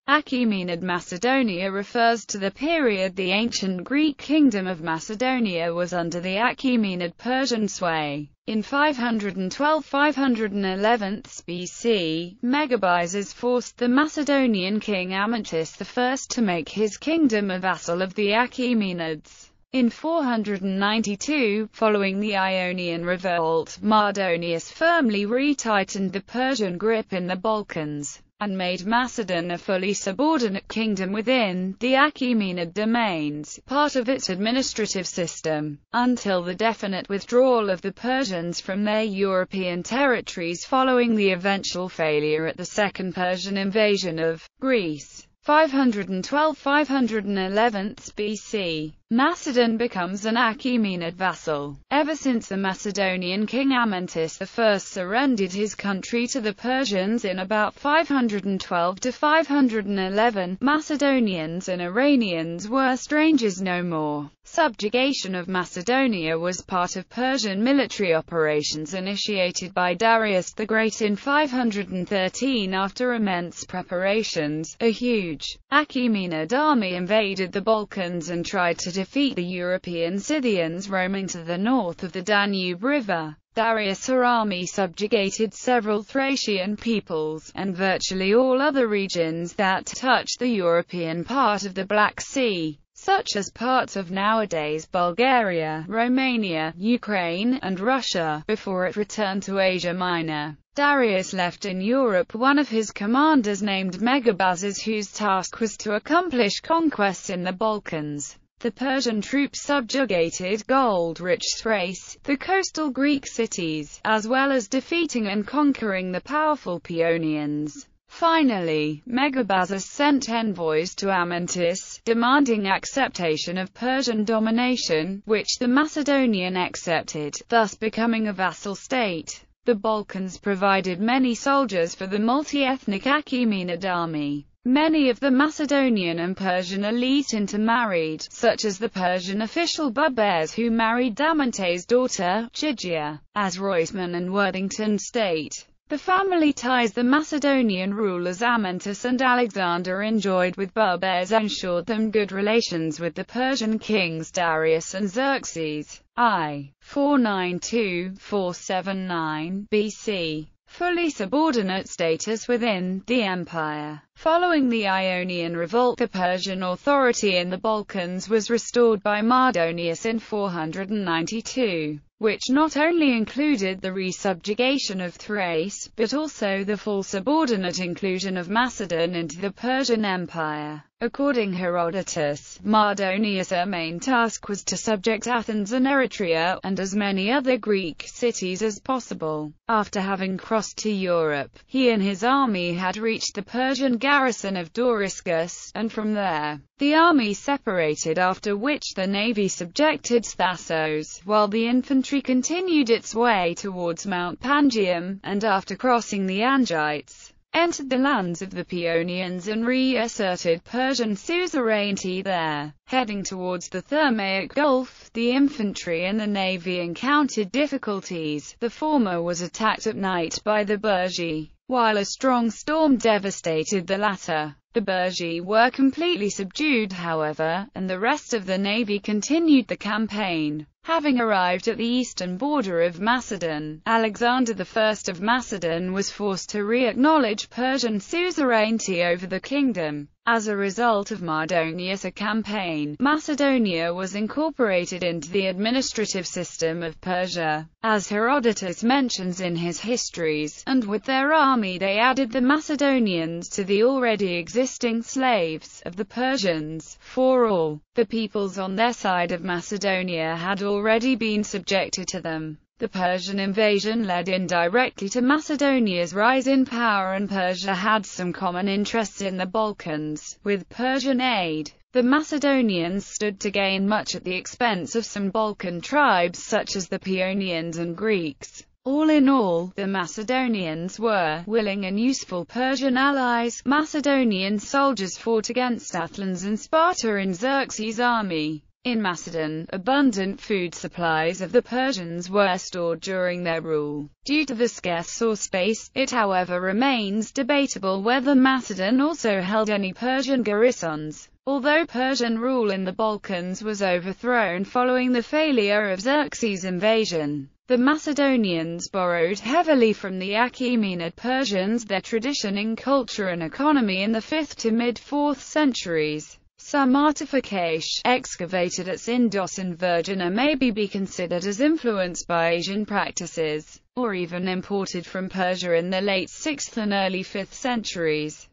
Achaemenid Macedonia refers to the period the ancient Greek kingdom of Macedonia was under the Achaemenid Persian sway. In 512–511 BC, Megabyzus forced the Macedonian king Amyntas I to make his kingdom a vassal of the Achaemenids. In 492, following the Ionian revolt, Mardonius firmly retightened the Persian grip in the Balkans, and made Macedon a fully subordinate kingdom within the Achaemenid domains, part of its administrative system, until the definite withdrawal of the Persians from their European territories following the eventual failure at the Second Persian invasion of Greece. 512–511 BC. Macedon becomes an Achaemenid vassal. Ever since the Macedonian king Amyntas I surrendered his country to the Persians in about 512–511, Macedonians and Iranians were strangers no more. Subjugation of Macedonia was part of Persian military operations initiated by Darius the Great in 513 after immense preparations. A huge Achaemenid army invaded the Balkans and tried to defeat the European Scythians roaming to the north of the Danube River. Darius' army subjugated several Thracian peoples, and virtually all other regions that touched the European part of the Black Sea, such as parts of nowadays Bulgaria, Romania, Ukraine, and Russia, before it returned to Asia Minor. Darius left in Europe one of his commanders named Megabyzus, whose task was to accomplish conquests in the Balkans. The Persian troops subjugated gold-rich Thrace, the coastal Greek cities, as well as defeating and conquering the powerful Paeonians. Finally, Megabyzus sent envoys to Amyntas, demanding acceptation of Persian domination, which the Macedonian accepted, thus becoming a vassal state. The Balkans provided many soldiers for the multi-ethnic Achaemenid army. Many of the Macedonian and Persian elite intermarried, such as the Persian official Bubers, who married Amyntas' daughter, Chigia, as Roisman and Worthington state. The family ties the Macedonian rulers Amyntas and Alexander enjoyed with Bubers ensured them good relations with the Persian kings Darius and Xerxes. I. 492–479 BC. Fully subordinate status within the empire. Following the Ionian revolt, the Persian authority in the Balkans was restored by Mardonius in 492, which not only included the resubjugation of Thrace, but also the full subordinate inclusion of Macedon into the Persian Empire. According Herodotus, Mardonius' main task was to subject Athens and Eretria, and as many other Greek cities as possible. After having crossed to Europe, he and his army had reached the Persian garrison of Doriscus, and from there, the army separated, after which the navy subjected Thassos, while the infantry continued its way towards Mount Pangaeum, and after crossing the Angites, entered the lands of the Paeonians and reasserted Persian suzerainty there. Heading towards the Thermaic Gulf, the infantry and the navy encountered difficulties. The former was attacked at night by the Burgi, while a strong storm devastated the latter. The Burgi were completely subdued, however, and the rest of the navy continued the campaign. Having arrived at the eastern border of Macedon, Alexander I of Macedon was forced to re-acknowledge Persian suzerainty over the kingdom. As a result of Mardonius' campaign, Macedonia was incorporated into the administrative system of Persia, as Herodotus mentions in his histories, and with their army they added the Macedonians to the already existing slaves of the Persians. For all the peoples on their side of Macedonia had already been subjected to them. The Persian invasion led indirectly to Macedonia's rise in power, and Persia had some common interests in the Balkans. With Persian aid, the Macedonians stood to gain much at the expense of some Balkan tribes such as the Paeonians and Greeks. All in all, the Macedonians were willing and useful Persian allies. Macedonian soldiers fought against Athens and Sparta in Xerxes' army. In Macedon, abundant food supplies of the Persians were stored during their rule. Due to the scarce source space, it however remains debatable whether Macedon also held any Persian garrisons. Although Persian rule in the Balkans was overthrown following the failure of Xerxes' invasion, the Macedonians borrowed heavily from the Achaemenid Persians, their tradition in culture and economy in the 5th to mid-4th centuries. Some artefacts excavated at Sindos and Virgina may be considered as influenced by Asian practices, or even imported from Persia in the late 6th and early 5th centuries.